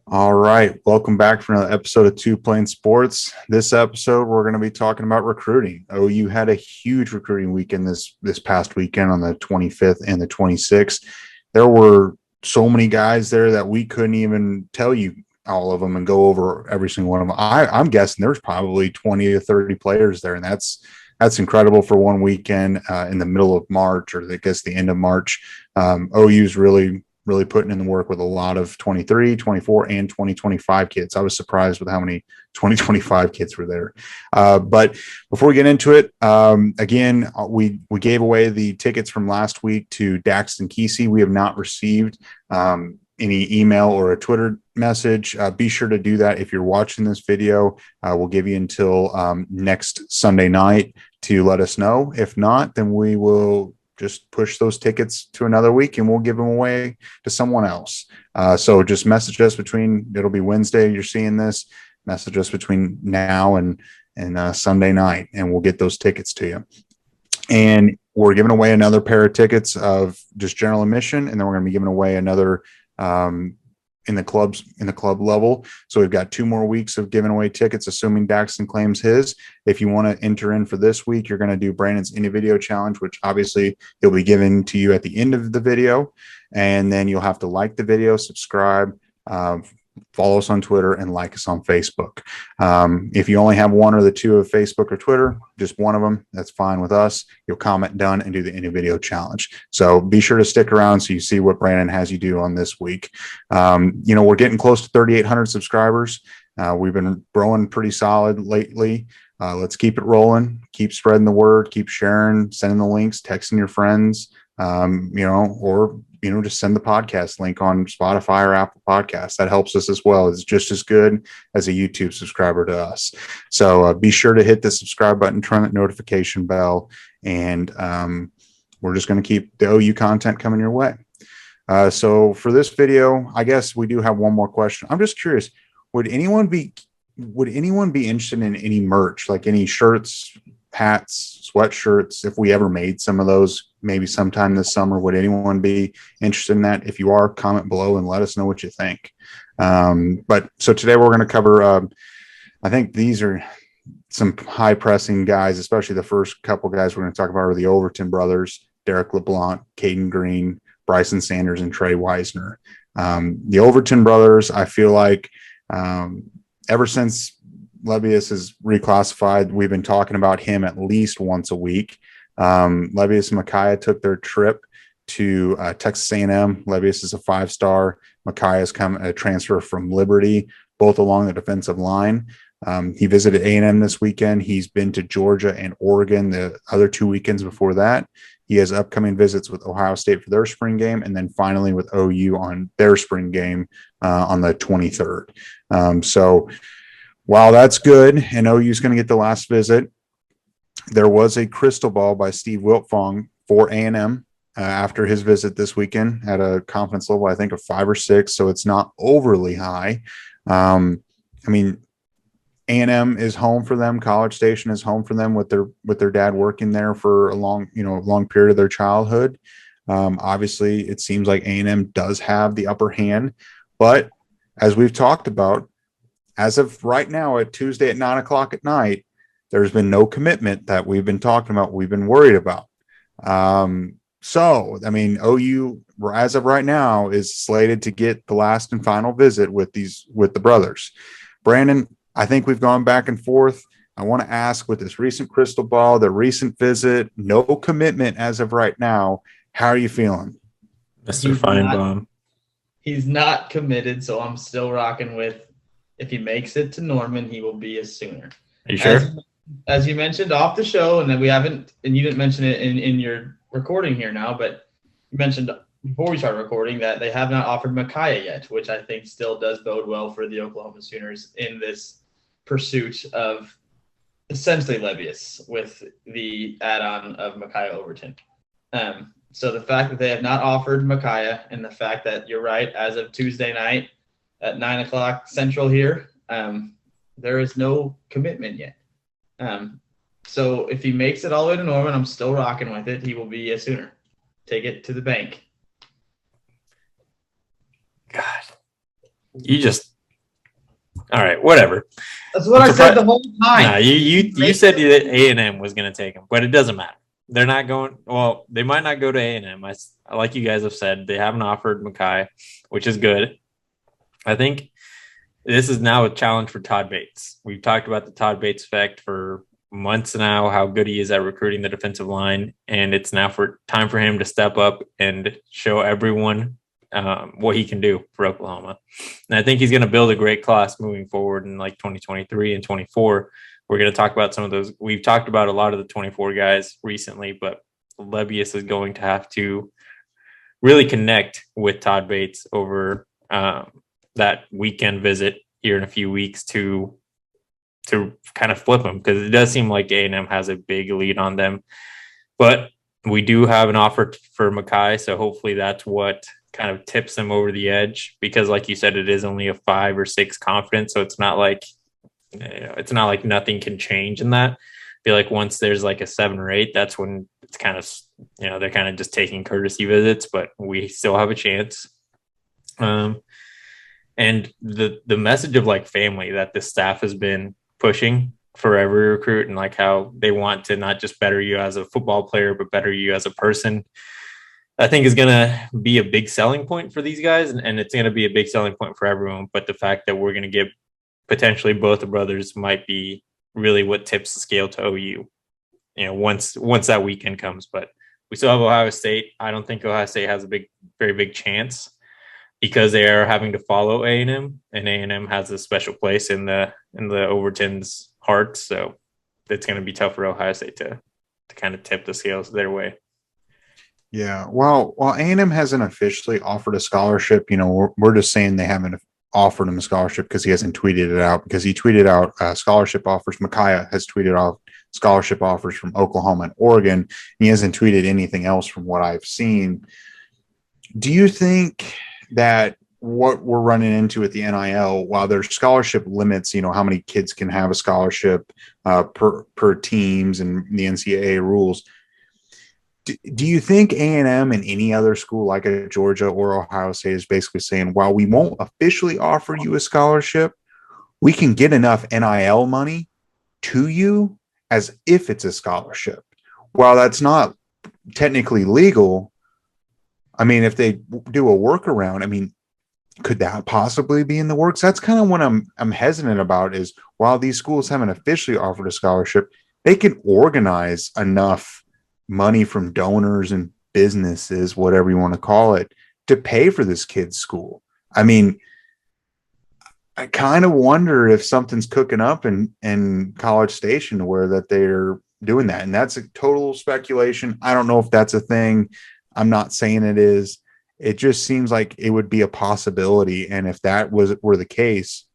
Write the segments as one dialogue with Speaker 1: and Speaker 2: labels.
Speaker 1: All right. Welcome back for another episode of Two Plane Sports. This episode, we're going to be talking about recruiting. OU had a huge recruiting weekend this past weekend on the 25th and the 26th. There were so many guys there that we couldn't even tell you all of them and go over every single one of them. I'm guessing there's probably 20 to 30 players there, and that's incredible for one weekend in the middle of March, or I guess the end of March. OU's really putting in the work with a lot of 23, 24, and 2025 kids. I was surprised with how many 2025 kids were there. But before we get into it, again, we gave away the tickets from last week to Daxton Kesey. We have not received any email or a Twitter message. Be sure to do that if you're watching this video. We'll give you until next Sunday night to let us know. If not, then we will just push those tickets to another week and we'll give them away to someone else. So just message us it'll be Wednesday. You're seeing this, message us between now and Sunday night, and we'll get those tickets to you. And we're giving away another pair of tickets of just general admission. And then we're going to be giving away another, in the club level. So we've got 2 more weeks of giving away tickets, assuming Daxton claims his. If you want to enter in for this week, you're going to do Brandon's Indie Video Challenge, which obviously he'll be given to you at the end of the video. And then you'll have to like the video, subscribe, follow us on Twitter, and like us on Facebook. If you only have one or the two of Facebook or Twitter, just one of them, that's fine with us. You'll comment done and do the Indie Video Challenge. So be sure to stick around so you see what Brandon has you do on this week. We're getting close to 3,800 subscribers. We've been growing pretty solid lately. Let's keep it rolling, keep spreading the word, keep sharing, sending the links, texting your friends, or just send the podcast link on Spotify or Apple Podcasts. That helps us as well. It's just as good as a YouTube subscriber to us. So be sure to hit the subscribe button, turn that notification bell, and we're just going to keep the OU content coming your way. So for this video, I guess we do have one more question. I'm just curious, would anyone be interested in any merch, like any shirts, hats, sweatshirts? If we ever made some of those, maybe sometime this summer, would anyone be interested in that? If you are, comment below and let us know what you think. But so today we're going to cover, I think these are some high pressing guys, especially the first couple guys we're going to talk about are the Overton Brothers, Derrick LeBlanc, Cayden Green, Brycen Sanders, and Tre Wisner. The Overton Brothers, I feel like ever since Lebbeus is reclassified, we've been talking about him at least once a week. Lebbeus and Micaiah took their trip to Texas A&M. Lebbeus is a 5-star. Micaiah's come a transfer from Liberty, both along the defensive line. He visited A&M this weekend. He's been to Georgia and Oregon the other 2 weekends before that. He has upcoming visits with Ohio State for their spring game, and then finally with OU on their spring game on the 23rd. So while that's good, and OU's going to get the last visit, there was a crystal ball by Steve Wiltfong for A&M after his visit this weekend at a confidence level, I think, of 5 or 6, so it's not overly high. A&M is home for them. College Station is home for them with their dad working there for a long period of their childhood. Obviously, it seems like A&M does have the upper hand, but as we've talked about, as of right now at Tuesday at 9:00 at night, there's been no commitment that we've been talking about, we've been worried about. OU, as of right now, is slated to get the last and final visit with the brothers. Brandon, I think we've gone back and forth. I want to ask, with this recent crystal ball, the recent visit, no commitment as of right now, how are you feeling?
Speaker 2: Mr. Feinbaum.
Speaker 3: He's not committed, so I'm still rocking with, if he makes it to Norman, he will be a Sooner.
Speaker 2: Are you sure?
Speaker 3: As you mentioned off the show, and then we haven't, and you didn't mention it in your recording here now, but you mentioned before we started recording that they have not offered Micaiah yet, which I think still does bode well for the Oklahoma Sooners in this pursuit of essentially Lebbeus with the add-on of Micaiah Overton. So the fact that they have not offered Micaiah, and the fact that you're right, as of Tuesday night at 9:00 Central here, there is no commitment yet. So if he makes it all the way to Norman, I'm still rocking with it. He will be a Sooner. Take it to the bank.
Speaker 2: God, you just All right, whatever.
Speaker 3: That's what I said the whole time.
Speaker 2: Nah, you said that A&M was going to take him, but it doesn't matter. They're not going. Well, they might not go to A&M. Like you guys have said, they haven't offered Mackay, which is good. I think this is now a challenge for Todd Bates. We've talked about the Todd Bates effect for months now, how good he is at recruiting the defensive line, and it's now time for him to step up and show everyone what he can do for Oklahoma. And I think he's going to build a great class moving forward in like 2023 and 24. We're going to talk about some of those. We've talked about a lot of the 24 guys recently, but Lebbeus is going to have to really connect with Todd Bates over that weekend visit here in a few weeks to kind of flip him, because it does seem like A&M has a big lead on them. But we do have an offer for Mackay, so hopefully that's what kind of tips them over the edge, because like you said, it is only a 5 or 6 confidence, so it's not like nothing can change in that. I feel like once there's like a 7 or 8, that's when it's kind of, they're kind of just taking courtesy visits, but we still have a chance. And the message of like family that the staff has been pushing for every recruit, and like how they want to not just better you as a football player, but better you as a person, I think is going to be a big selling point for these guys. And it's going to be a big selling point for everyone. But the fact that we're going to get potentially both the brothers might be really what tips the scale to OU, once that weekend comes. But we still have Ohio State. I don't think Ohio State has a very big chance, because they are having to follow A&M, and A&M has a special place in the Overton's heart. So it's going to be tough for Ohio State to kind of tip the scales their way.
Speaker 1: Yeah, well, A&M hasn't officially offered a scholarship. We're just saying they haven't offered him a scholarship because he hasn't tweeted it out, because he tweeted out scholarship offers. Micaiah has tweeted out scholarship offers from Oklahoma and Oregon. He hasn't tweeted anything else from what I've seen. Do you think that what we're running into at the NIL, while there's scholarship limits, how many kids can have a scholarship per teams and the NCAA rules, do you think A&M and any other school like a Georgia or Ohio State is basically saying, while we won't officially offer you a scholarship, we can get enough NIL money to you as if it's a scholarship? While that's not technically legal, I mean, if they do a workaround, I mean, could that possibly be in the works? That's kind of what I'm hesitant about, is while these schools haven't officially offered a scholarship, they can organize enough money from donors and businesses, whatever you want to call it, to pay for this kid's school. I mean, I kind of wonder if something's cooking up in College Station where that they're doing that. And that's a total speculation. I don't know if that's a thing. I'm not saying it is. It just seems like it would be a possibility. And if that were the case,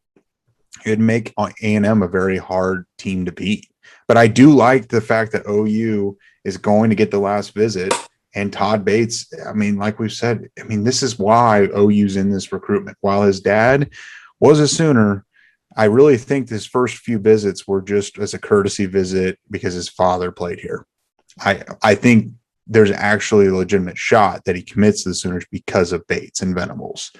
Speaker 1: it'd make A&M a very hard team to beat. But I do like the fact that OU is going to get the last visit, and Todd Bates, I mean, like we've said, I mean, this is why OU's in this recruitment. While his dad was a Sooner, I really think his first few visits were just as a courtesy visit because his father played here. I think there's actually a legitimate shot that he commits to the Sooners because of Bates and Venables.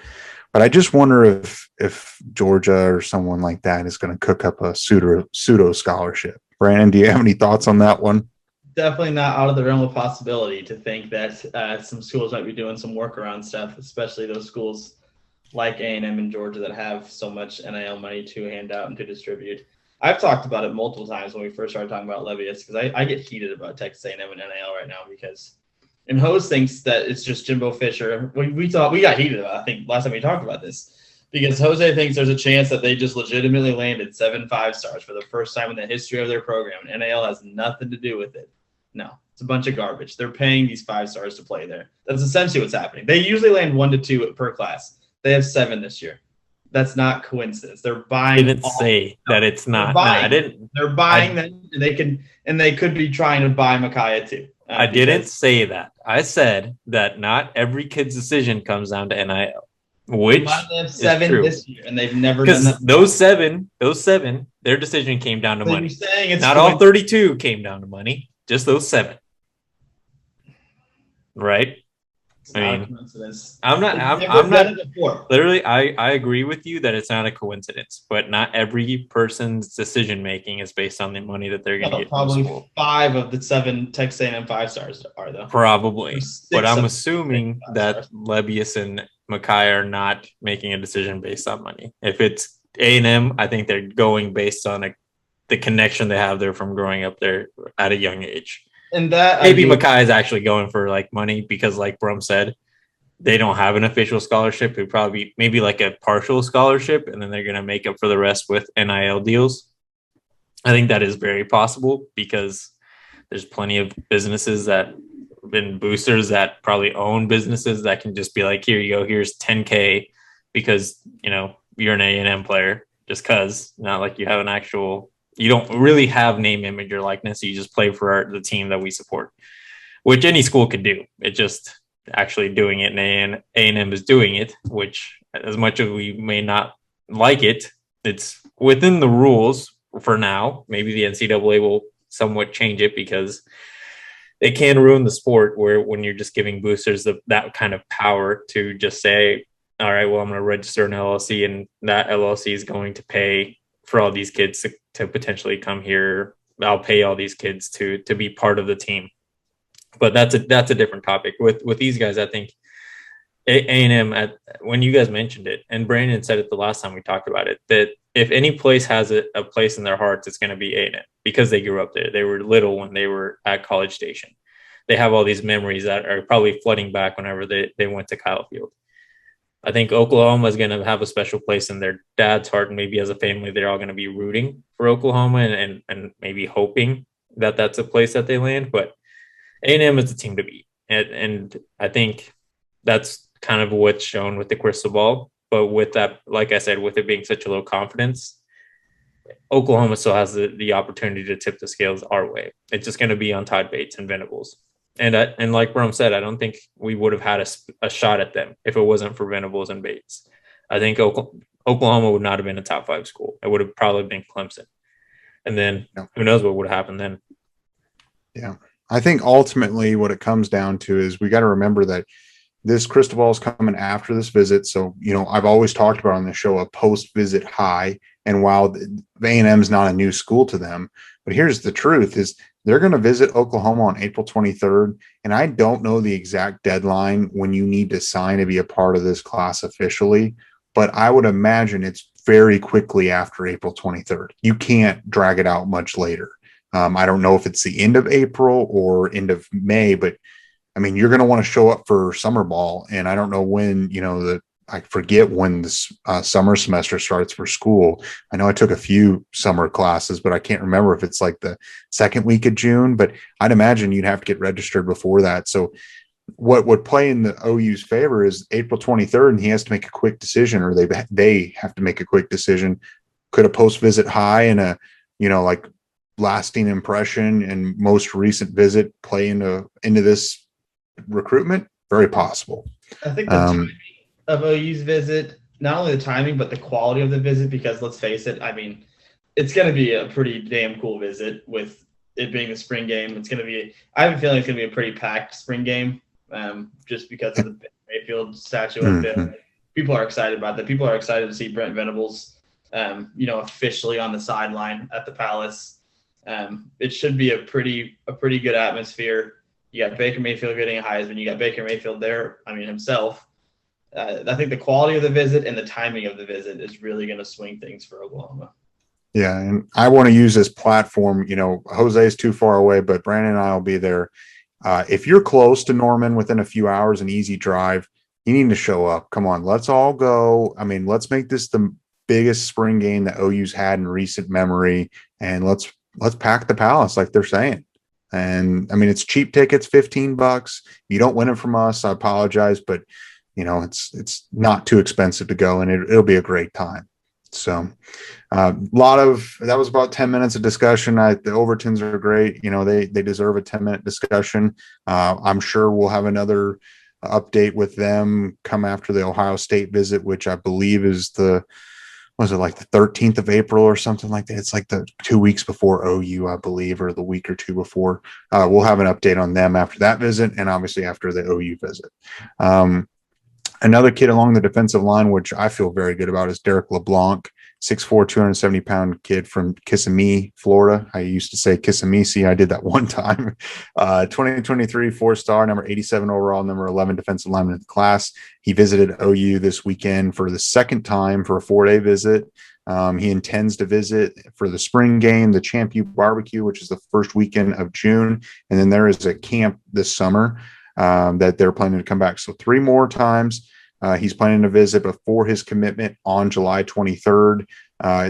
Speaker 1: But I just wonder if Georgia or someone like that is going to cook up a pseudo scholarship. Brandon, do you have any thoughts on that one?
Speaker 3: Definitely not out of the realm of possibility to think that some schools might be doing some workaround stuff, especially those schools like A&M and Georgia that have so much NIL money to hand out and to distribute. I've talked about it multiple times when we first started talking about Lebbeus, because I get heated about Texas A&M and NIL right now, because and Hose thinks that it's just Jimbo Fisher. We got heated about it, I think, last time we talked about this, because Jose thinks there's a chance that they just legitimately landed 7 5-stars for the first time in the history of their program, and NIL has nothing to do with it. No, it's a bunch of garbage. They're paying these 5-stars to play there. That's essentially what's happening. They usually land 1 to 2 per class. They have 7 this year. That's not coincidence. They're buying.
Speaker 2: I didn't say that it's not.
Speaker 3: I
Speaker 2: didn't.
Speaker 3: They're buying them. They could be trying to buy Micaiah too.
Speaker 2: I didn't say that. I said that not every kid's decision comes down to NIL, which
Speaker 3: they have 7
Speaker 2: is true.
Speaker 3: this year, and they've never done that.
Speaker 2: Those seven, their decision came down to money. Not all 32 came down to money. Just those 7. Right?
Speaker 3: It's not a coincidence.
Speaker 2: I'm not.
Speaker 3: They've
Speaker 2: I'm
Speaker 3: done
Speaker 2: not.
Speaker 3: it before.
Speaker 2: Literally, I agree with you that it's not a coincidence, but not every person's decision making is based on the money that they're going to get from the
Speaker 3: Probably
Speaker 2: school.
Speaker 3: 5 of the 7 Texas A&M 5-stars are though.
Speaker 2: Probably, but I'm
Speaker 3: of
Speaker 2: assuming that Lebbeus and Mackay are not making a decision based on money. If it's A&M, I think they're going based on the connection they have there from growing up there at a young age.
Speaker 3: And that
Speaker 2: Maybe Mackay is actually going for like money because, like Brum said, they don't have an official scholarship. It would probably be maybe like a partial scholarship, and then they're going to make up for the rest with NIL deals. I think that is very possible because there's plenty of businesses that been boosters that probably own businesses that can just be like, here you go, here's 10K because, you're an A&M player just because, not like you have an actual, you don't really have name, image, or likeness. You just play for the team that we support, which any school could do. It just actually doing it, and A&M is doing it, which as much as we may not like it, it's within the rules for now. Maybe the NCAA will somewhat change it because it can ruin the sport when you're just giving boosters that kind of power to just say, all right, well, I'm going to register an LLC, and that LLC is going to pay for all these kids to potentially come here. I'll pay all these kids to be part of the team. But that's a different topic. With these guys, I think A&M, when you guys mentioned it, and Brandon said it the last time we talked about it, that if any place has a place in their hearts, it's going to be A&M because they grew up there. They were little when they were at College Station. They have all these memories that are probably flooding back whenever they went to Kyle Field. I think Oklahoma is going to have a special place in their dad's heart, and maybe as a family, they're all going to be rooting for Oklahoma and maybe hoping that that's a place that they land. But A&M is the team to beat. And I think that's kind of what's shown with the crystal ball. But with that, like I said, with it being such a low confidence, Oklahoma still has the opportunity to tip the scales our way. It's just going to be on Todd Bates and Venables. And like Brum said, I don't think we would have had a shot at them if it wasn't for Venables and Bates. I think Oklahoma would not have been a top 5 school. It would have probably been Clemson. And then who knows what would have happened then.
Speaker 1: Yeah. I think ultimately what it comes down to is we got to remember that this crystal ball is coming after this visit. So, I've always talked about on the show a post-visit high. And while A&M is not a new school to them, but here's the truth is they're going to visit Oklahoma on April 23rd. And I don't know the exact deadline when you need to sign to be a part of this class officially, but I would imagine it's very quickly after April 23rd. You can't drag it out much later. I don't know if it's the end of April or end of May, but I mean, you're going to want to show up for summer ball. And I don't know when, I forget when this summer semester starts for school. I know I took a few summer classes, but I can't remember if it's like the second week of June, but I'd imagine you'd have to get registered before that. So what would play in the OU's favor is April 23rd, and he has to make a quick decision, or they have to make a quick decision. Could a post-visit high and a, like lasting impression and most recent visit play into this recruitment? Very possible.
Speaker 3: I think the timing of OU's visit, not only the timing, but the quality of the visit, because let's face it, I mean, it's going to be a pretty damn cool visit with it being the spring game. It's going to be, I have a feeling it's going to be a pretty packed spring game, just because of the Mayfield statue up there. People are excited about that. People are excited to see Brent Venables, officially on the sideline at the Palace. It should be a pretty good atmosphere. You got Baker Mayfield getting a Heisman. You got Baker Mayfield there, himself. I think the quality of the visit and the timing of the visit is really going to swing things for Oklahoma.
Speaker 1: Yeah, and I want to use this platform. Jose is too far away, but Brandon and I will be there. If you're close to Norman within a few hours, an easy drive, you need to show up. Come on, let's all go. I mean, let's make this the biggest spring game that OU's had in recent memory, and let's pack the Palace like they're saying. And I mean, it's cheap tickets, $15. If you don't win it from us, I apologize, but it's not too expensive to go, and it'll be a great time. So that was about 10 minutes of discussion. The Overtons are great. They deserve a 10-minute discussion. I'm sure we'll have another update with them come after the Ohio State visit, which I believe is the was it like the 13th of April or something like that? It's like the 2 weeks before OU, I believe, or the week or two before. We'll have an update on them after that visit, and obviously after the OU visit. Another kid along the defensive line, which I feel very good about, is Derrick LeBlanc, 6'4", 270-pound kid from Kissimmee, Florida. I used to say Kissimmee. I did that one time. 2023 four-star, number 87 overall, number 11 defensive lineman in the class. He visited OU this weekend for the second time for a 4-day visit. He intends to visit for the spring game, the Champ U Barbecue, which is the first weekend of June. And then there is a camp this summer that they're planning to come back. So 3 more times. He's planning to visit before his commitment on July 23rd.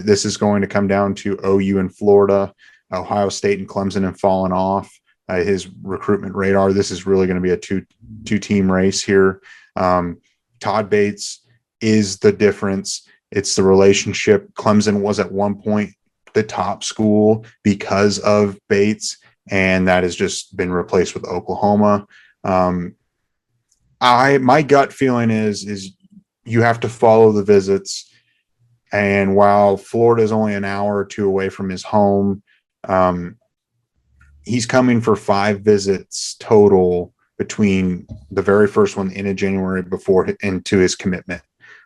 Speaker 1: This is going to come down to OU and Florida. Ohio State and Clemson have fallen off his recruitment radar. This is really going to be a two-team race here. Todd Bates is the difference. It's the relationship. Clemson was at one point the top school because of Bates, and that has just been replaced with Oklahoma. My gut feeling is you have to follow the visits. And while Florida is only an hour or two away from his home, he's coming for 5 visits total between the very first one in January before into his commitment.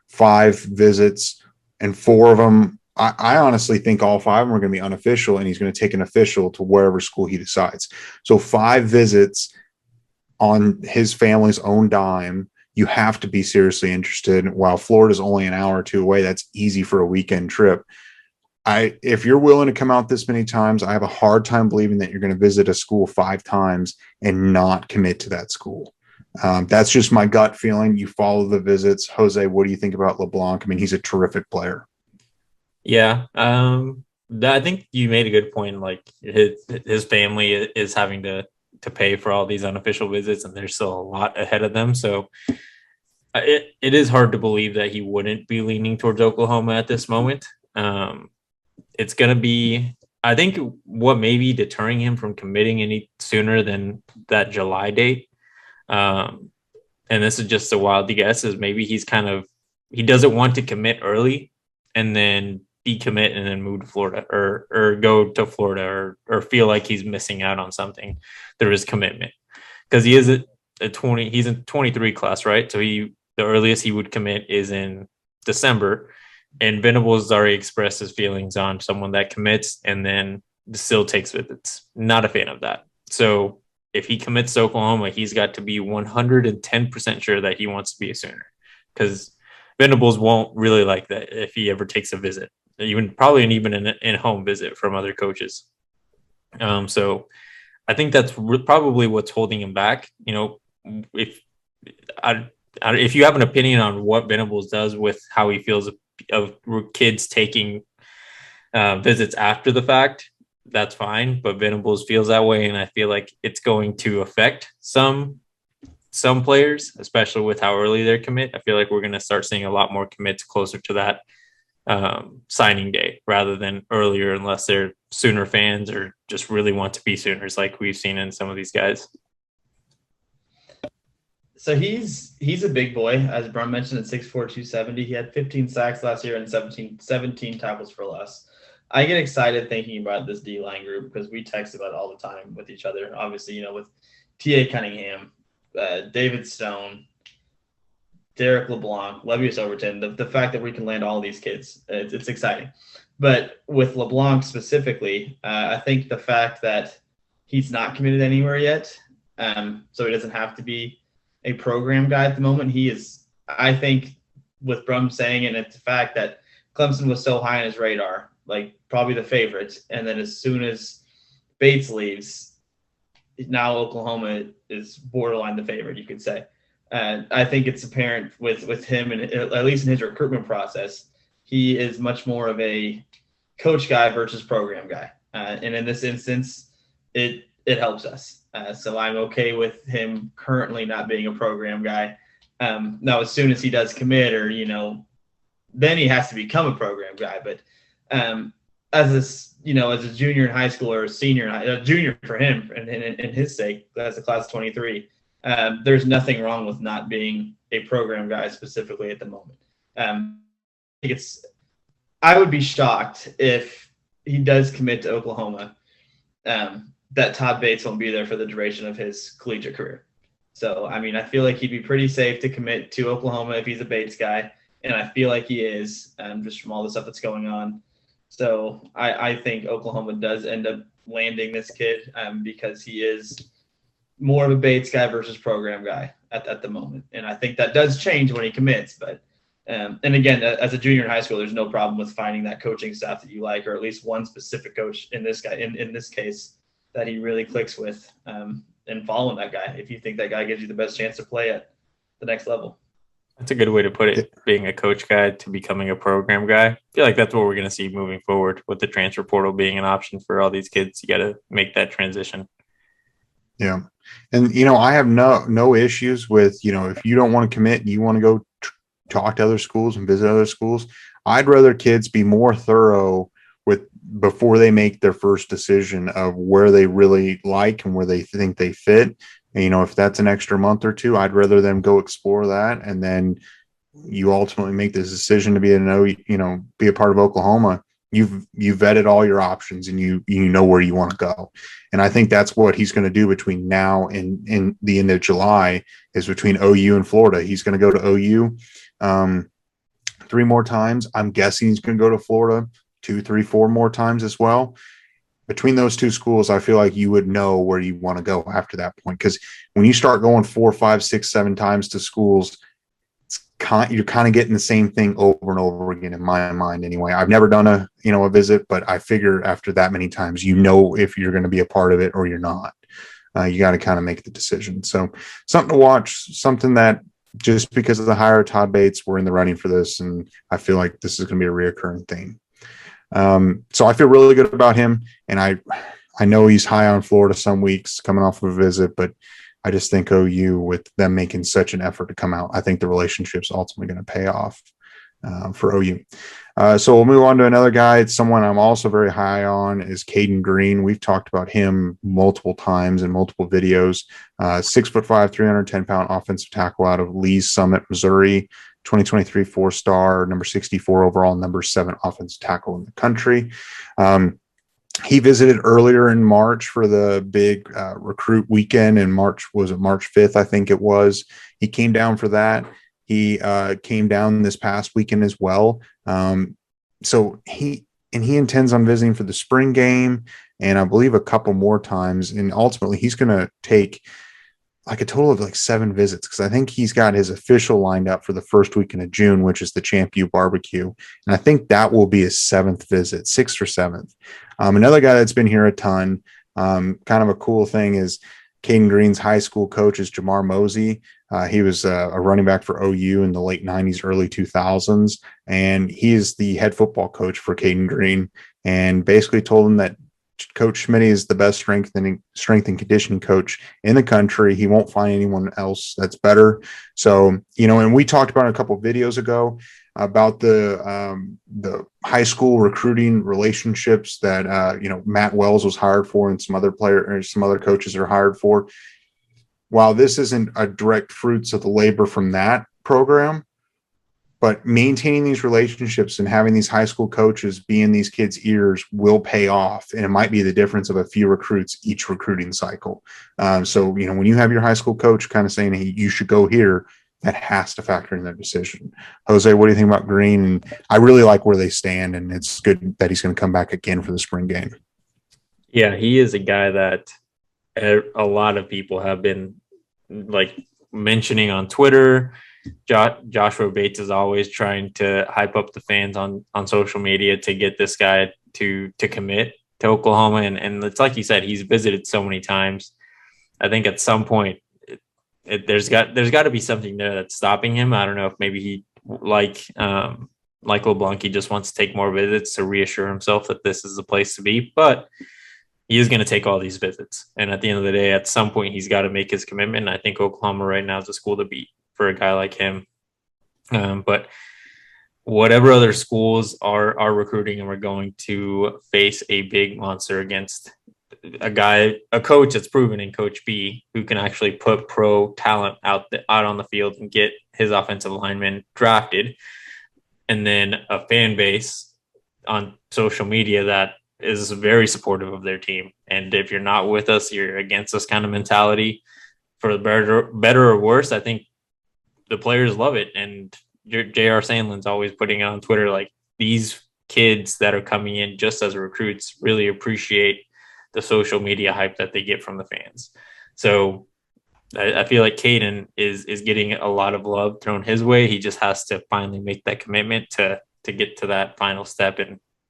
Speaker 1: 5 visits, and 4 of them, I honestly think all 5 of them are going to be unofficial, and he's going to take an official to wherever school he decides. So 5 visits on his family's own dime. You have to be seriously interested. While Florida's only an hour or two away, that's easy for a weekend trip. If you're willing to come out this many times, I have a hard time believing that you're going to visit a school 5 times and not commit to that school. That's just my gut feeling. You follow the visits. Jose, what do you think about LeBlanc? I mean, he's a terrific player.
Speaker 2: Yeah. I think you made a good point. Like his family is having to pay for all these unofficial visits, and there's still a lot ahead of them. So it is hard to believe that he wouldn't be leaning towards Oklahoma at this moment. It's going to be, I think, what may be deterring him from committing any sooner than that July date. And this is just a wild guess, is maybe he doesn't want to commit early and then decommit and then move to Florida or go to Florida or feel like he's missing out on something through his commitment, because he is he's in 23 class, right? So the earliest he would commit is in December, and Venables already expressed his feelings on someone that commits and then still takes visits. Not a fan of that. So if he commits to Oklahoma, he's got to be 110% sure that he wants to be a Sooner, because Venables won't really like that if he ever takes a visit, even an in-home visit from other coaches. So I think that's probably what's holding him back. You know, if you have an opinion on what Venables does with how he feels of kids taking visits after the fact, that's fine. But Venables feels that way, and I feel like it's going to affect some players, especially with how early they commit. I feel like we're going to start seeing a lot more commits closer to that signing day rather than earlier, unless they're Sooner fans or just really want to be Sooners, like we've seen in some of these guys.
Speaker 3: So he's a big boy, as Brum mentioned, at 6'4", 270. He had 15 sacks last year and 17 tackles for loss. I get excited thinking about this D-line group because we text about it all the time with each other. Obviously, you know, with T.A. Cunningham, David Stone, Derrick LeBlanc, Levius Overton, the fact that we can land all these kids, it's exciting. But with LeBlanc specifically, I think the fact that he's not committed anywhere yet, so he doesn't have to be a program guy at the moment. He is, I think, with Brum saying it, and it's the fact that Clemson was so high on his radar, like probably the favorite. And then as soon as Bates leaves, now Oklahoma is borderline the favorite, you could say. I think it's apparent with him, and at least in his recruitment process, he is much more of a coach guy versus program guy. And in this instance, it helps us. So I'm okay with him currently not being a program guy. Now, as soon as he does commit, or, you know, then he has to become a program guy. But as a junior in high school or a senior, a junior for him, and in his sake, as a class of 23, there's nothing wrong with not being a program guy specifically at the moment. I think I would be shocked if he does commit to Oklahoma, that Todd Bates won't be there for the duration of his collegiate career. So, I mean, I feel like he'd be pretty safe to commit to Oklahoma if he's a Bates guy, and I feel like he is, just from all the stuff that's going on. So I think Oklahoma does end up landing this kid, because he is more of a Bates guy versus program guy at the moment. And I think that does change when he commits. But and again, as a junior in high school, there's no problem with finding that coaching staff that you like, or at least one specific coach in this case that he really clicks with, and following that guy if you think that guy gives you the best chance to play at the next level.
Speaker 2: That's a good way to put it, being a coach guy to becoming a program guy. I feel like that's what we're going to see moving forward with the transfer portal being an option for all these kids. You got to make that transition.
Speaker 1: Yeah. And, I have no issues with, if you don't want to commit and you want to go talk to other schools and visit other schools, I'd rather kids be more thorough before they make their first decision of where they really like and where they think they fit. And, if that's an extra month or two, I'd rather them go explore that. And then you ultimately make this decision to be be a part of Oklahoma. You've vetted all your options and you know where you want to go. And I think that's what he's going to do between now and in the end of July, is between OU and Florida. He's going to go to OU 3 more times. I'm guessing he's going to go to Florida 2, 3, 4 more times as well. Between those two schools, I feel like you would know where you want to go after that point. Because when you start going 4, 5, 6, 7 times to schools, you're kind of getting the same thing over and over again in my mind. Anyway, I've never done a visit, but I figure after that many times, if you're going to be a part of it or you're not. You got to kind of make the decision. So something to watch, something that just because of the hire of Todd Bates, we're in the running for this, and I feel like this is going to be a reoccurring theme. So I feel really good about him, and I know he's high on Florida some weeks coming off of a visit, but I just think OU, with them making such an effort to come out, I think the relationship's ultimately going to pay off for OU. So we'll move on to another guy. It's someone I'm also very high on, is Cayden Green. We've talked about him multiple times in multiple videos. 6'5", 310-pound offensive tackle out of Lee's Summit, Missouri. 2023 4-star, number 64 overall, number 7 offensive tackle in the country. He visited earlier in March for the big recruit weekend in March. Was it March 5th? I think it was. He came down for that. He came down this past weekend as well. So he intends on visiting for the spring game, and I believe a couple more times. And ultimately, he's going to take like a total of 7 visits, because I think he's got his official lined up for the first weekend of June, which is the Champ U barbecue. And I think that will be his 7th visit, 6th or 7th. Another guy that's been here a ton, kind of a cool thing, is Cayden Green's high school coach is Jamar Mosey. He was a running back for OU in the late 90s, early 2000s. And he is the head football coach for Cayden Green, and basically told him that Coach Schmitty is the best strength and conditioning coach in the country. He won't find anyone else that's better. So, and we talked about it a couple of videos ago about the high school recruiting relationships that Matt Wells was hired for, and some other coaches are hired for. While this isn't a direct fruits of the labor from that program, but maintaining these relationships and having these high school coaches be in these kids' ears will pay off. And it might be the difference of a few recruits each recruiting cycle. So, when you have your high school coach kind of saying, hey, you should go here, that has to factor in their decision. Jose, what do you think about Green? And I really like where they stand, and it's good that he's going to come back again for the spring game.
Speaker 2: Yeah, he is a guy that a lot of people have been mentioning on Twitter. Joshua Bates is always trying to hype up the fans on social media to get this guy to commit to Oklahoma. And it's like you said, he's visited so many times. I think at some point there's got to be something there that's stopping him. I don't know if maybe he like LeBlanc, he just wants to take more visits to reassure himself that this is the place to be, but he is going to take all these visits. And at the end of the day, at some point he's got to make his commitment. And I think Oklahoma right now is a school to beat for a guy like him. But whatever other schools are recruiting, and we're going to face a big monster against a coach that's proven in Coach B, who can actually put pro talent out on the field and get his offensive linemen drafted. And then a fan base on social media that is very supportive of their team. And if you're not with us, you're against us kind of mentality. For the better or worse, I think the players love it. And J.R. Sandlin's always putting it on Twitter, like, these kids that are coming in just as recruits really appreciate the social media hype that they get from the fans. So I feel like Cayden is getting a lot of love thrown his way. He just has to finally make that commitment to get to that final step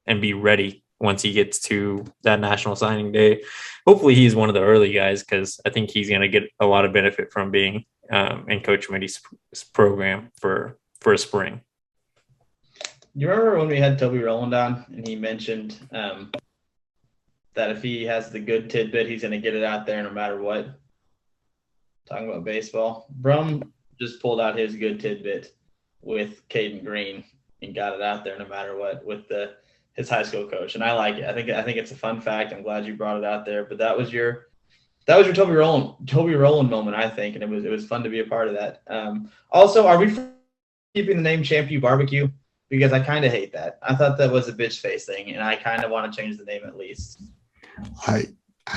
Speaker 2: and be ready once he gets to that national signing day. Hopefully he's one of the early guys, because I think he's going to get a lot of benefit from being in Coach Mitty's program for a spring.
Speaker 3: You remember when we had Toby Rowland on and he mentioned that if he has the good tidbit, he's going to get it out there no matter what? Talking about baseball. Brum just pulled out his good tidbit with Cayden Green and got it out there no matter what with his high school coach. And I like it. I think it's a fun fact. I'm glad you brought it out there. But that was your Toby Rowland moment, I think, and it was fun to be a part of that. Also, are we keeping the name Champion Barbecue? Because I kind of hate that. I thought that was a bitch face thing, and I kind of want to change the name at least.
Speaker 1: I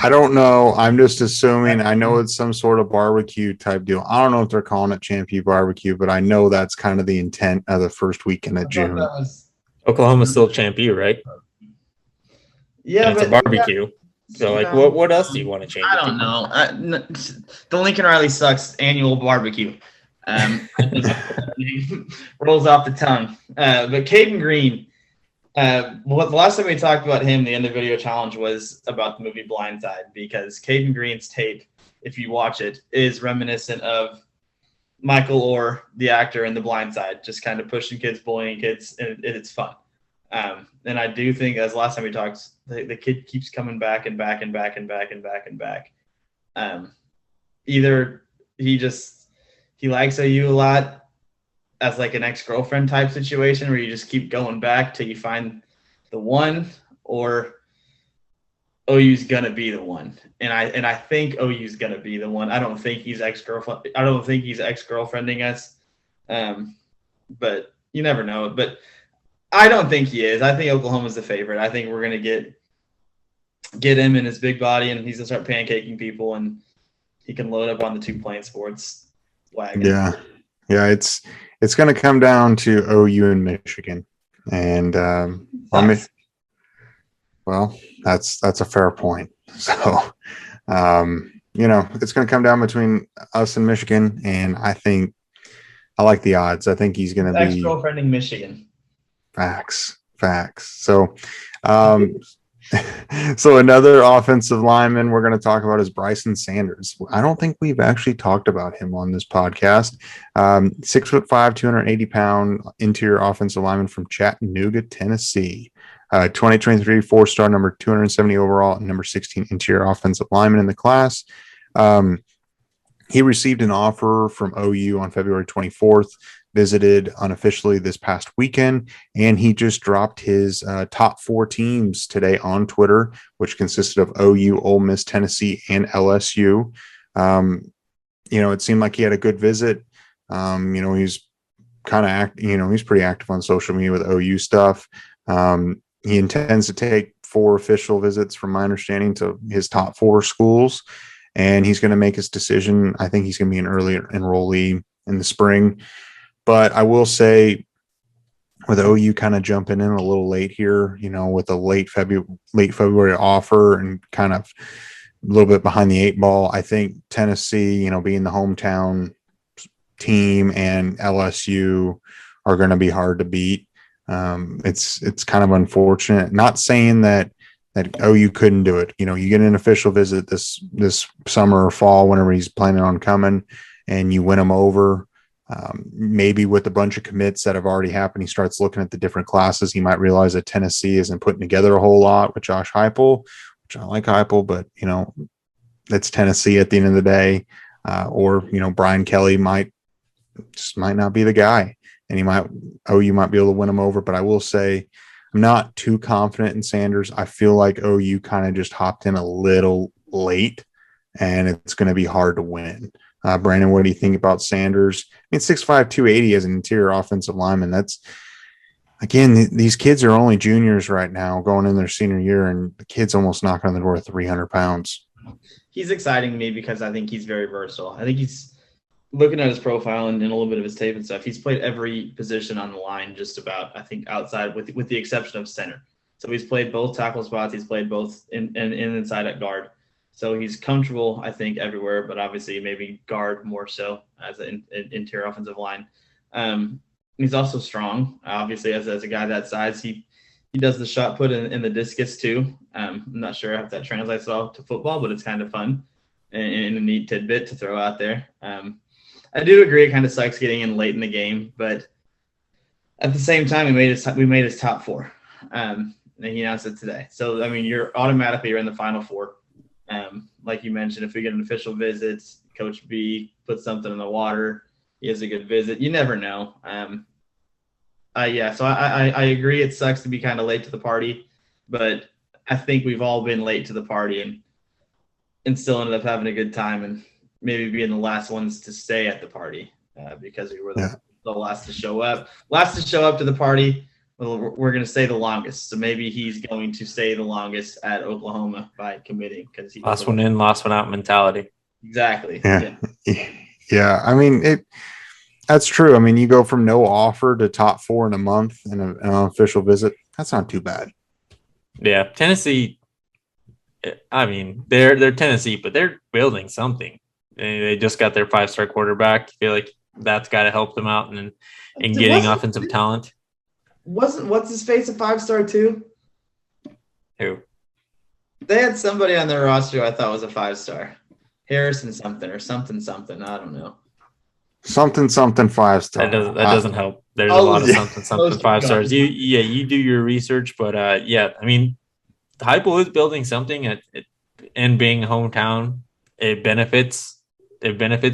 Speaker 1: don't know. I'm just assuming. I know it's some sort of barbecue type deal. I don't know if they're calling it Champion Barbecue, but I know that's kind of the intent of the first weekend of June.
Speaker 2: Oklahoma's still Champion, right?
Speaker 3: Yeah,
Speaker 2: and it's a barbecue. Yeah. So, like, what else do you want to change?
Speaker 3: I don't know. The Lincoln Riley Sucks annual barbecue. Rolls off the tongue. But Cayden Green, the last time we talked about him, the end of video challenge was about the movie Blindside, because Cayden Green's tape, if you watch it, is reminiscent of Michael Orr, the actor in The Blind Side, just kind of pushing kids, bullying kids, and it's fun. And I do think, as last time we talked, the kid keeps coming back and back and back and back and back and back. Either he likes OU a lot as like an ex-girlfriend type situation where you just keep going back till you find the one, or OU's gonna be the one. And I think OU's gonna be the one. I don't think he's ex-girlfriending us. But you never know. But I don't think he is. I think Oklahoma's the favorite. I think we're gonna get him in his big body, and he's gonna start pancaking people, and he can load up on the two playing sports wagon.
Speaker 1: Yeah, it's going to come down to OU and Michigan, and that's a fair point. So, it's going to come down between us and Michigan, and I like the odds. I think he's going to be
Speaker 3: ex-girlfriending Michigan.
Speaker 1: Facts. So, so another offensive lineman we're going to talk about is Brycen Sanders. I don't think we've actually talked about him on this podcast. 6'5", 280-pound interior offensive lineman from Chattanooga, Tennessee. 2023 4-star, number 270 overall, and number 16 interior offensive lineman in the class. He received an offer from OU on February 24th. Visited unofficially this past weekend, and he just dropped his top 4 teams today on Twitter, which consisted of OU, Ole Miss, Tennessee, and LSU. It seemed like he had a good visit. He's kind of he's pretty active on social media with OU stuff. He intends to take 4 official visits, from my understanding, to his top 4 schools, and he's going to make his decision. I think he's going to be an early enrollee in the spring. But I will say, with OU kind of jumping in a little late here, with a late February offer and kind of a little bit behind the 8 ball, I think Tennessee, being the hometown team, and LSU are going to be hard to beat. It's kind of unfortunate. Not saying that OU couldn't do it. You get an official visit this summer or fall, whenever he's planning on coming, and you win him over. Maybe with a bunch of commits that have already happened, he starts looking at the different classes. He might realize that Tennessee isn't putting together a whole lot with Josh Heupel, which I like Heupel, but that's Tennessee at the end of the day. Or Brian Kelly might not be the guy, and OU might be able to win him over. But I will say, I'm not too confident in Sanders. I feel like OU kind of just hopped in a little late, and it's going to be hard to win. Brandon, what do you think about Sanders? 6'5", 280 as an interior offensive lineman. again, these kids are only juniors right now going in their senior year, and the kid's almost knocking on the door at 300 pounds.
Speaker 3: He's exciting me because I think he's very versatile. I think he's looking at his profile and a little bit of his tape and stuff. He's played every position on the line, just about, I think, outside with the exception of center. So he's played both tackle spots. He's played both in inside at guard. So he's comfortable, I think, everywhere, but obviously maybe guard more so as an interior offensive line. He's also strong. Obviously, as a guy that size, he does the shot put in the discus too. I'm not sure if that translates at all to football, but it's kind of fun and a neat tidbit to throw out there. I do agree it kind of sucks getting in late in the game, but at the same time, we made his top four. And he announced it today. So, I mean, you're in the Final Four. Like you mentioned, if we get an official visit, Coach B puts something in the water, he has a good visit. You never know. So I agree it sucks to be kind of late to the party, but I think we've all been late to the party and still ended up having a good time and maybe being the last ones to stay at the party because we were the last to show up. Last to show up to the party. Well, we're going to stay the longest. So maybe he's going to stay the longest at Oklahoma by committing because he
Speaker 2: last one in, last one out mentality.
Speaker 3: Exactly.
Speaker 1: Yeah. I mean, that's true. I mean, you go from no offer to top four in a month and an unofficial visit. That's not too bad.
Speaker 2: Yeah, Tennessee. I mean, they're Tennessee, but they're building something. They just got their 5-star quarterback. I feel like that's got to help them out in getting offensive talent.
Speaker 3: Wasn't what's his face a 5-star too?
Speaker 2: Who?
Speaker 3: They had somebody on their roster who I thought was a 5-star. Harrison something or something. I don't know.
Speaker 1: Something 5-star.
Speaker 2: That doesn't help. There's a lot of something 5 stars. You do your research, but I mean, Heupel is building something and being hometown. It benefits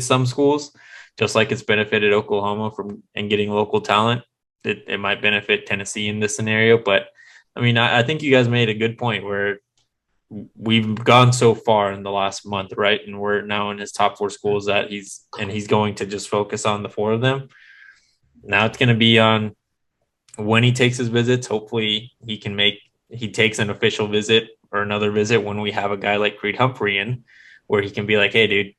Speaker 2: some schools, just like it's benefited Oklahoma and getting local talent. It might benefit Tennessee in this scenario, but I mean, I think you guys made a good point where we've gone so far in the last month, right? And we're now in his top 4 schools that he's going to just focus on the 4 of them. Now it's going to be on when he takes his visits. Hopefully he takes an official visit or another visit when we have a guy like Creed Humphrey in, where he can be like, hey, dude,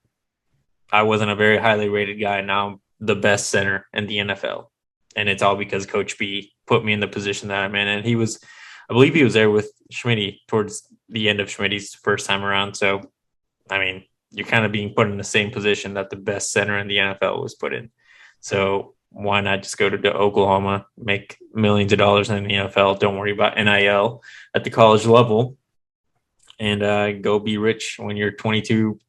Speaker 2: I wasn't a very highly rated guy. Now I'm the best center in the NFL. And it's all because Coach B put me in the position that I'm in. And I believe he was there with Schmitty towards the end of Schmitty's first time around. So, I mean, you're kind of being put in the same position that the best center in the NFL was put in. So why not just go to Oklahoma, make millions of dollars in the NFL, don't worry about NIL at the college level, and go be rich when you're 22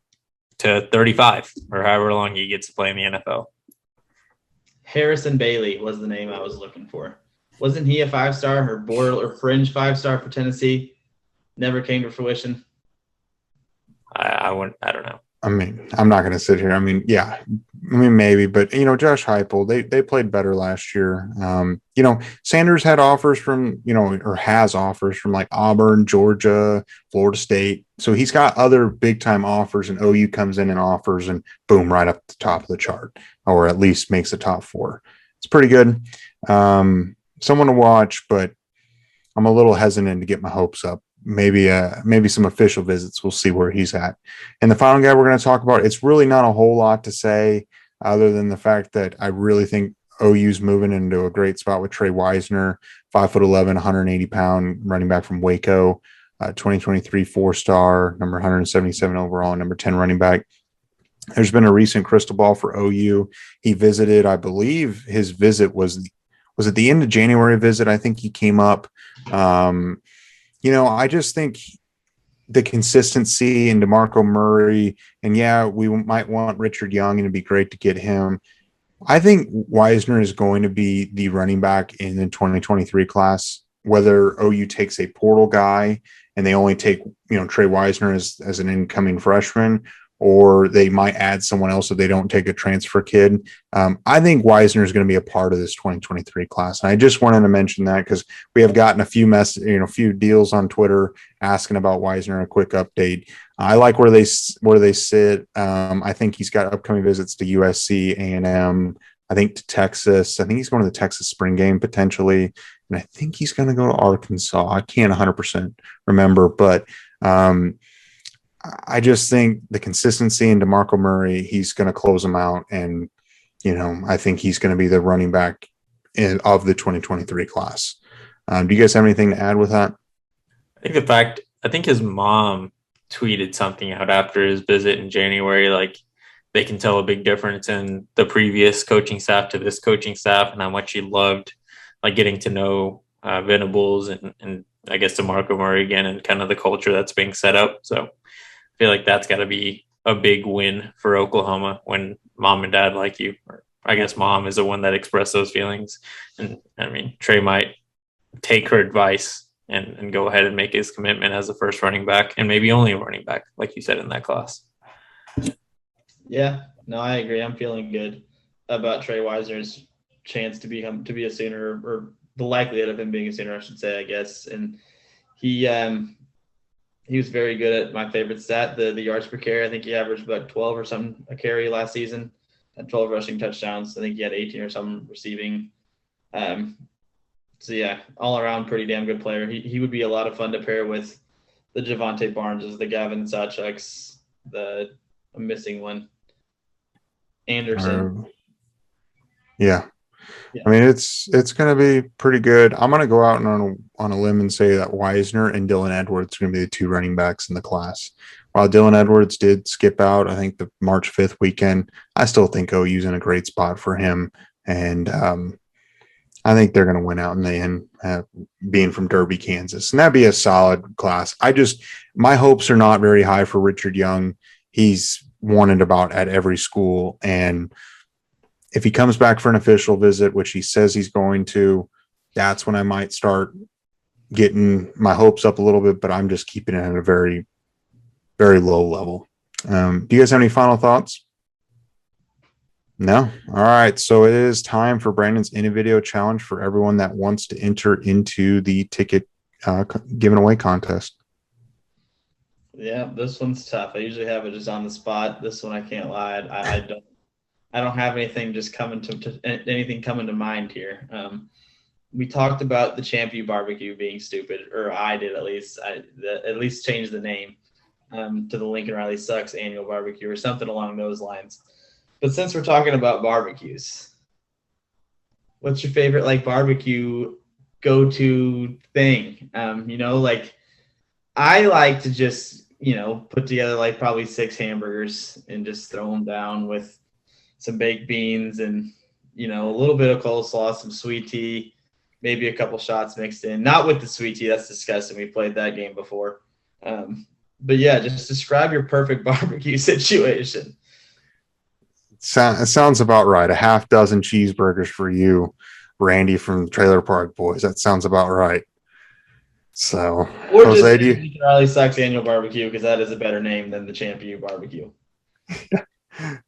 Speaker 2: to 35 or however long you get to play in the NFL.
Speaker 3: Harrison Bailey was the name I was looking for. Wasn't he a 5-star or fringe 5-star for Tennessee? Never came to fruition.
Speaker 2: I don't know.
Speaker 1: I mean, I'm not going to sit here. I mean, yeah, maybe, but Josh Heupel, they played better last year. Sanders had offers from, or has offers from like Auburn, Georgia, Florida State. So he's got other big time offers, and OU comes in and offers, and boom, right up the top of the chart, or at least makes the top 4. It's pretty good. Someone to watch, but I'm a little hesitant to get my hopes up. Maybe some official visits. We'll see where he's at. And the final guy we're going to talk about, it's really not a whole lot to say other than the fact that I really think OU's moving into a great spot with Tre Wisner, 5'11", 180-pound running back from Waco, 2023 4-star, number 177 overall, number 10 running back. There's been a recent crystal ball for OU. He visited, I believe his visit was at the end of January visit. I think he came up. I just think the consistency in DeMarco Murray, and we might want Richard Young, and it'd be great to get him. I think Wisner is going to be the running back in the 2023 class, whether OU takes a portal guy and they only take, Tre Wisner as an incoming freshman, or they might add someone else if they don't take a transfer kid. I think Wisner is going to be a part of this 2023 class. And I just wanted to mention that because we have gotten a few deals on Twitter asking about Wisner, a quick update. I like where they sit. I think he's got upcoming visits to USC, A&M, I think, to Texas. I think he's going to the Texas spring game potentially. And I think he's going to go to Arkansas. I can't 100% remember, but I just think the consistency in DeMarco Murray, he's going to close them out. And, I think he's going to be the running back of the 2023 class. Do you guys have anything to add with that?
Speaker 2: I think his mom tweeted something out after his visit in January, like they can tell a big difference in the previous coaching staff to this coaching staff, and how much he loved like getting to know Venables and I guess DeMarco Murray again, and kind of the culture that's being set up. So I feel like that's got to be a big win for Oklahoma when mom and dad like you. Or I guess mom is the one that expressed those feelings. And I mean, Tre might take her advice and go ahead and make his commitment as the first running back, and maybe only a running back, like you said, in that class.
Speaker 3: Yeah, no, I agree. I'm feeling good about Tre Wisner's chance to be a Sooner, or the likelihood of him being a Sooner, I should say, I guess. And he was very good at my favorite stat, the yards per carry. I think he averaged about 12 or something a carry last season, had 12 rushing touchdowns. I think he had 18 or something receiving. So yeah, all around pretty damn good player. He would be a lot of fun to pair with the Javonte Barneses, the Gavin Sawchucks, I'm missing one, Anderson.
Speaker 1: Yeah. I mean, it's going to be pretty good. I'm going to go out on a limb and say that Wisner and Dylan Edwards are going to be the two running backs in the class. While Dylan Edwards did skip out, I think the March 5th weekend, I still think OU's in a great spot for him. And I think they're going to win out in the end, being from Derby, Kansas. And that'd be a solid class. My hopes are not very high for Richard Young. He's wanted about at every school. And if he comes back for an official visit, which he says he's going to, that's when I might start getting my hopes up a little bit, but I'm just keeping it at a very, very low level. Do you guys have any final thoughts? No? All right. So it is time for Brandon's in a video challenge for everyone that wants to enter into the ticket given away contest.
Speaker 3: Yeah, this one's tough. I usually have it just on the spot. This one, I can't lie. I don't have anything just coming to mind here. We talked about the Champion Barbecue being stupid, or I did at least. At least change the name to the Lincoln Riley Sucks Annual Barbecue or something along those lines. But since we're talking about barbecues, what's your favorite barbecue go-to thing? I like to just put together probably 6 hamburgers and just throw them down with some baked beans and a little bit of coleslaw, some sweet tea, maybe a couple shots mixed in. Not with the sweet tea, that's disgusting. We played that game before. But yeah, just describe your perfect barbecue situation.
Speaker 1: It sounds about right. A half dozen cheeseburgers for you, Randy from the Trailer Park Boys. That sounds about right. So,
Speaker 3: or Jose, just Lincoln Riley Sucks Annual Barbecue, because that is a better name than the Champion Barbecue.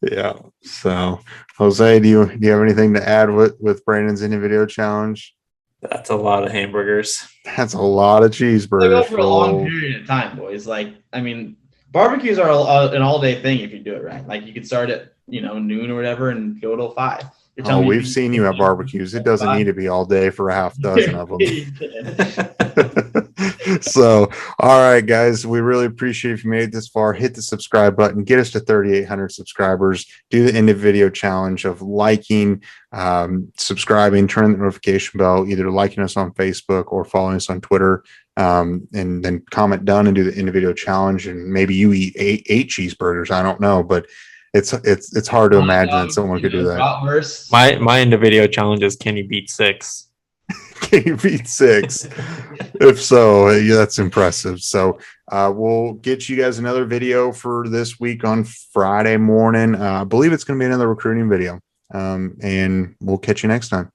Speaker 1: Yeah. So, Jose, do you have anything to add with Brandon's in a video challenge?
Speaker 2: That's a lot of hamburgers.
Speaker 1: That's a lot of cheeseburgers
Speaker 3: for a long period of time, boys. Barbecues are an all-day thing if you do it right. You could start at noon or whatever and go till 5.
Speaker 1: We've seen you at barbecues. It doesn't need to be all day for a half dozen of them. So, all right, guys, we really appreciate if you made it this far. Hit the subscribe button, get us to 3,800 subscribers, do the end of video challenge of liking, subscribing, turn the notification bell, either liking us on Facebook or following us on Twitter, and then comment done and do the end of video challenge. And maybe you eat eight cheeseburgers. I don't know, but it's hard to imagine that someone could do that.
Speaker 2: My end of video challenge is, can you beat 6?
Speaker 1: Can you beat 6? If so, yeah, that's impressive. So we'll get you guys another video for this week on Friday morning. I believe it's going to be another recruiting video. And we'll catch you next time.